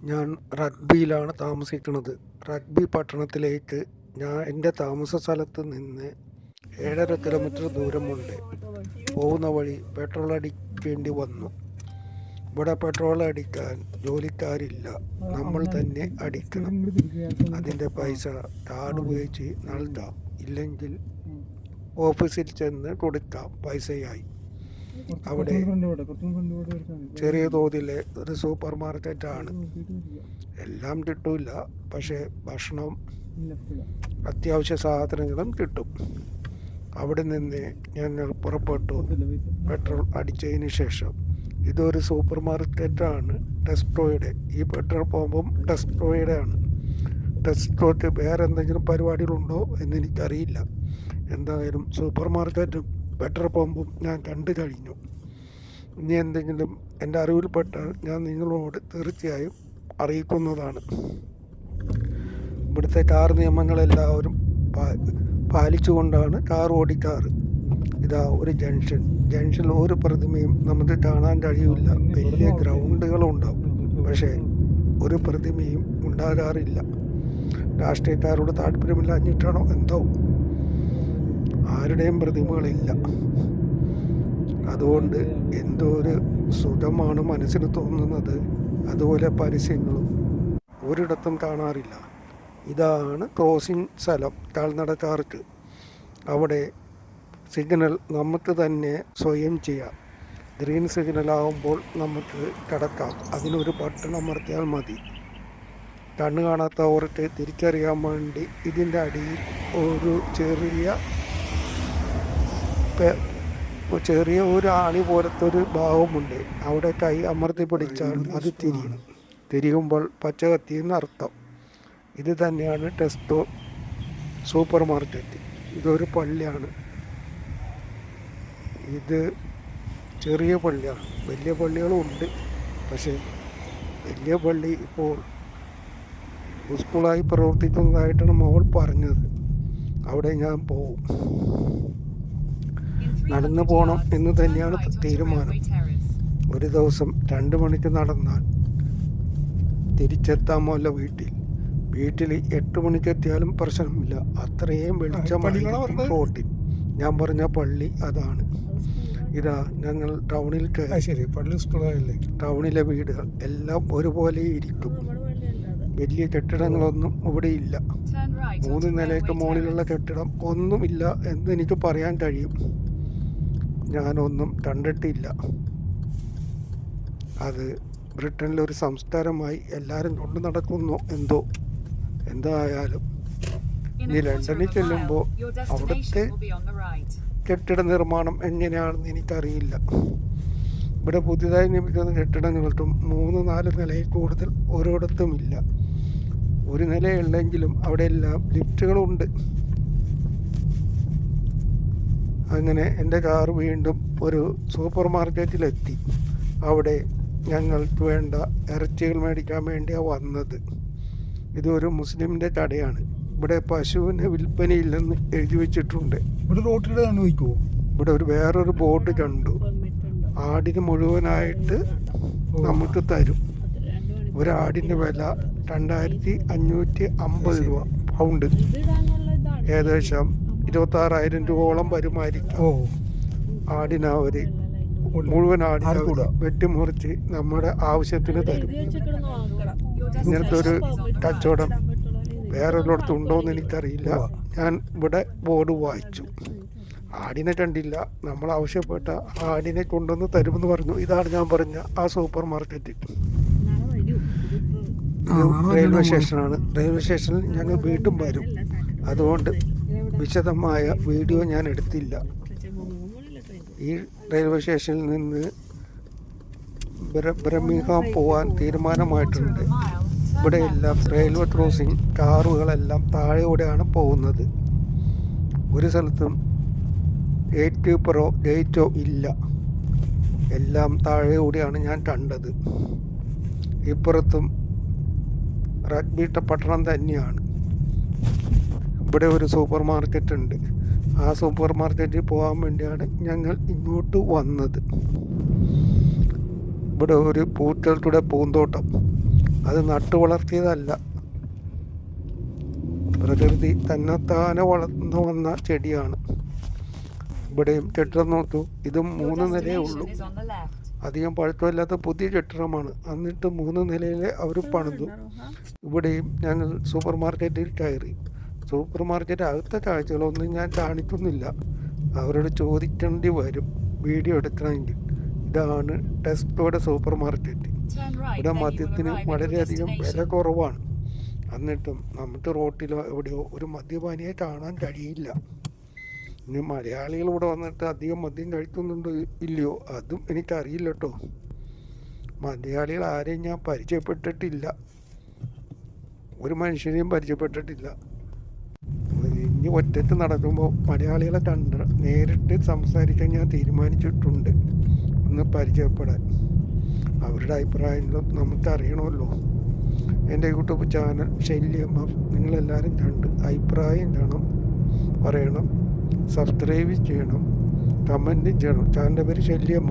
ഞാൻ റഗ്ബിയിലാണ് താമസിക്കുന്നത്. റഗ്ബി പട്ടണത്തിലേക്ക് എൻ്റെ താമസ സ്ഥലത്ത് നിന്ന് 7.5 കിലോമീറ്റർ ദൂരമുണ്ട്. പോകുന്ന വഴി പെട്രോൾ അടിക്കേണ്ടി വന്നു. ഇവിടെ പെട്രോൾ അടിക്കാൻ ജോലിക്കാരില്ല, നമ്മൾ തന്നെ അടിക്കണം. അതിൻ്റെ പൈസ കാർഡ് ഉപയോഗിച്ച് നൽകാം, ഇല്ലെങ്കിൽ ഓഫീസിൽ ചെന്ന് കൊടുക്കാം. പൈസയായി. അവിടെ ചെറിയ തോതിലെ ഒരു സൂപ്പർ മാർക്കറ്റാണ്. എല്ലാം കിട്ടില്ല, പക്ഷേ ഭക്ഷണം, അത്യാവശ്യ സാധനങ്ങളും കിട്ടും. അവിടെ നിന്ന് ഞങ്ങൾ പുറപ്പെട്ടു. പെട്രോൾ അടിച്ചതിന് ശേഷം, ഇതൊരു സൂപ്പർ മാർക്കറ്റാണ്, ടെസ്കോയുടെ. ഈ പെട്രോൾ പമ്പും ടെസ്കോയുടെ ആണ്. ടെസ്കോയ്ക്ക് വേറെ എന്തെങ്കിലും പരിപാടികളുണ്ടോ എന്നെനിക്കറിയില്ല. എന്തായാലും സൂപ്പർ മാർക്കറ്റും പെട്രോൾ പമ്പും ഞാൻ കണ്ടു കഴിഞ്ഞു. ഇനി എന്തെങ്കിലും എൻ്റെ അറിവിൽപ്പെട്ടാൽ ഞാൻ നിങ്ങളോട് തീർച്ചയായും അറിയിക്കുന്നതാണ്. ഇവിടുത്തെ കാർ നിയമങ്ങളെല്ലാവരും പാലിച്ചുകൊണ്ടാണ് കാർ ഓടിക്കാറ്. ഇതാ ഒരു ജംഗ്ഷനിൽ ഒരു പ്രതിമയും നമുക്ക് കാണാൻ കഴിയില്ല. വലിയ ഗ്രൗണ്ടുകളുണ്ടാവും, പക്ഷേ ഒരു പ്രതിമയും ഉണ്ടാകാറില്ല. രാഷ്ട്രീയക്കാരോട് താല്പര്യമില്ലാഞ്ഞിട്ടാണോ എന്തോ ആരുടെയും പ്രതിമകളില്ല. അതുകൊണ്ട് എന്തോ ഒരു സുഖമാണ് മനസ്സിന് തോന്നുന്നത്. അതുപോലെ പരസ്യങ്ങളും ഒരിടത്തും കാണാറില്ല. ഇതാണ് ക്രോസിംഗ് സ്ഥലം കാൽനടക്കാർക്ക്. അവിടെ സിഗ്നൽ നമുക്ക് തന്നെ സ്വയം ചെയ്യാം. ഗ്രീൻ സിഗ്നൽ ആകുമ്പോൾ നമുക്ക് കടക്കാം. അതിനൊരു ബട്ടൺ അമർത്തിയാൽ മതി. കണ്ണ് കാണാത്തവർക്ക് തിരിച്ചറിയാൻ വേണ്ടി ഇതിൻ്റെ അടിയിൽ ഒരു ചെറിയ ഒരു ആണി പോലത്തെ ഒരു ഭാഗമുണ്ട്. അവിടെ കൈ അമർത്തി പിടിച്ചാൽ അത് തിരിയുമ്പോൾ പച്ച കത്തിയെന്ന് അർത്ഥം. ഇത് തന്നെയാണ് ടെസ്കോ സൂപ്പർ മാർക്കറ്റ്. ഇതൊരു പള്ളിയാണ്. ഇത് ചെറിയ പള്ളിയാണ്. വലിയ പള്ളികളും ഉണ്ട്, പക്ഷേ വലിയ പള്ളി ഇപ്പോൾ സ്കൂളായി പ്രവർത്തിക്കുന്നതായിട്ടാണ് മോൾ പറഞ്ഞത്. അവിടെ ഞാൻ പോകും. നടന്നു പോകണം എന്ന് തന്നെയാണ് തീരുമാനം. ഒരു ദിവസം 2 മണിക്ക് നടന്നാൽ തിരിച്ചെത്താമല്ലോ വീട്ടിൽ 8 മണിക്ക് എത്തിയാലും പ്രശ്നമില്ല. അത്രയും വെളിച്ചമായിരിക്കും റോഡിൽ. ഞാൻ പറഞ്ഞ പള്ളി അതാണ്. ഇതാ ഞങ്ങൾ ടൗണിൽ ടൗണിലെ വീടുകൾ എല്ലാം ഒരുപോലെ ഇരിക്കും. വലിയ കെട്ടിടങ്ങളൊന്നും ഇവിടെ ഇല്ല. 3 നിലയ്ക്ക് മുകളിലുള്ള കെട്ടിടം ഒന്നുമില്ല എന്ന് എനിക്ക് പറയാൻ കഴിയും. ഞാനൊന്നും കണ്ടിട്ടില്ല. അത് ബ്രിട്ടനിലൊരു സംസ്കാരമായി എല്ലാവരും കൊണ്ടു നടക്കുന്നു എന്തോ. എന്തായാലും ഇനി ലണ്ടനിൽ ചെല്ലുമ്പോൾ അവിടുത്തെ കെട്ടിട നിർമ്മാണം എങ്ങനെയാണെന്ന് എനിക്കറിയില്ല. ഇവിടെ പുതിയതായി നിർമ്മിക്കുന്ന കെട്ടിടങ്ങൾക്കും 3-4 നിലയിൽ കൂടുതൽ ഓരോടത്തുമില്ല. ഒരു നിലയുള്ളെങ്കിലും അവിടെ എല്ലാം ലിഫ്റ്റുകളുണ്ട്. അങ്ങനെ എൻ്റെ കാർ വീണ്ടും ഒരു സൂപ്പർ മാർക്കറ്റിലെത്തി. അവിടെ ഞങ്ങൾക്ക് വേണ്ട ഇറച്ചികൾ മേടിക്കാൻ വേണ്ടിയാണ് വന്നത്. ഇതൊരു മുസ്ലിമിൻ്റെ കടയാണ്. ഇവിടെ പശുവിന് വിൽപ്പനയില്ലെന്ന് എഴുതി വെച്ചിട്ടുണ്ട്. ഇവിടെ വേറൊരു ബോർഡ് കണ്ടു. ആടിന് മുഴുവനായിട്ട് നമുക്ക് തരും. ഒരാടിൻ്റെ വില 2550 രൂപ, പൗണ്ട്. ഏകദേശം 26,000 രൂപയോളം വരുമായിരിക്കും. ആടിനവര് മുഴുവൻ ആടിനെ വെട്ടിമുറിച്ച് നമ്മുടെ ആവശ്യത്തിന് തരും. ഇങ്ങനത്തെ ഒരു കച്ചവടം വേറൊരിടത്തും ഉണ്ടോയെന്ന് എനിക്കറിയില്ല. ഞാൻ ഇവിടെ ബോർഡ് വായിച്ചു. ആടിനെ കണ്ടില്ല. നമ്മൾ ആവശ്യപ്പെട്ട ആടിനെ കൊണ്ടുവന്ന് തരുമെന്ന് പറഞ്ഞു. ഇതാണ് ഞാൻ പറഞ്ഞ ആ സൂപ്പർ മാർക്കറ്റ്. റെയിൽവേ സ്റ്റേഷനാണ്. റെയിൽവേ സ്റ്റേഷനിൽ ഞങ്ങൾ വീണ്ടും വരും. അതുകൊണ്ട് വിശദമായ വീഡിയോ ഞാൻ എടുത്തില്ല. ഈ റെയിൽവേ സ്റ്റേഷനിൽ നിന്ന് ബർമിംഗ്ഹാം പോകാൻ തീരുമാനമായിട്ടുണ്ട്. ഇവിടെയെല്ലാം റെയിൽവേ ക്രോസിംഗ് കാറുകളെല്ലാം താഴെയോടെയാണ് പോകുന്നത്. ഒരു സ്ഥലത്തും ഗേറ്റോ ഇല്ല. എല്ലാം താഴെയോടെയാണ് ഞാൻ കണ്ടത്. ഇപ്പുറത്തും റഗ്ബി പട്ടണം തന്നെയാണ്. ഇവിടെ ഒരു സൂപ്പർ മാർക്കറ്റ് ഉണ്ട്. ആ സൂപ്പർ മാർക്കറ്റിൽ പോകാൻ വേണ്ടിയാണ് ഞങ്ങൾ ഇങ്ങോട്ട് വന്നത്. ഇവിടെ ഒരു പൂക്കളുടെ പൂന്തോട്ടം, അത് നട്ടു വളർത്തിയതല്ല, പ്രകൃതി തന്നെത്താനെ വളർന്നു വന്ന ചെടിയാണ്. ഇവിടെയും കെട്ടിടം നോക്കൂ, ഇതും 3 നിലയേ ഉള്ളൂ. അധികം പഴക്കമില്ലാത്ത പുതിയ കെട്ടിടമാണ്. എന്നിട്ട് 3 നിലയിലെ അവർ പണിതു. ഇവിടെയും ഞാൻ സൂപ്പർ മാർക്കറ്റിൽ കയറി. സൂപ്പർ മാർക്കറ്റ് അകത്തെ കാഴ്ചകളൊന്നും ഞാൻ കാണിക്കുന്നില്ല, അവരോട് ചോദിക്കേണ്ടി വരും വീഡിയോ എടുക്കണമെങ്കിൽ. ഇതാണ് ടെസ്കോയുടെ സൂപ്പർ മാർക്കറ്റ്. ഇവിടെ മദ്യത്തിന് വളരെയധികം വില കുറവാണ്. എന്നിട്ടും നമുക്ക് റോട്ടിലോ എവിടെയോ ഒരു മദ്യപാനിയെ കാണാൻ കഴിയില്ല. ഇനി മലയാളികൾ ഇവിടെ വന്നിട്ട് അധികം മദ്യം കഴിക്കുന്നുണ്ടോ ഇല്ലയോ അതും എനിക്കറിയില്ല കേട്ടോ. മലയാളികൾ ആരെയും ഞാൻ പരിചയപ്പെട്ടിട്ടില്ല, ഒരു മനുഷ്യനെയും പരിചയപ്പെട്ടിട്ടില്ല. ഇനി ഒറ്റയ്ക്ക് നടക്കുമ്പോൾ മലയാളികളെ കണ്ട് നേരിട്ട് സംസാരിക്കാൻ ഞാൻ തീരുമാനിച്ചിട്ടുണ്ട്, ഒന്ന് പരിചയപ്പെടാൻ. അവരുടെ അഭിപ്രായങ്ങളും നമുക്കറിയണമല്ലോ. എൻ്റെ യൂട്യൂബ് ചാനൽ ശല്യം നിങ്ങളെല്ലാവരും കണ്ട് അഭിപ്രായം പറയണം, സബ്സ്ക്രൈബ് ചെയ്യണം, കമൻറ്റും ചെയ്യണം. ചാനലിൻ്റെ പേര് ശല്യം.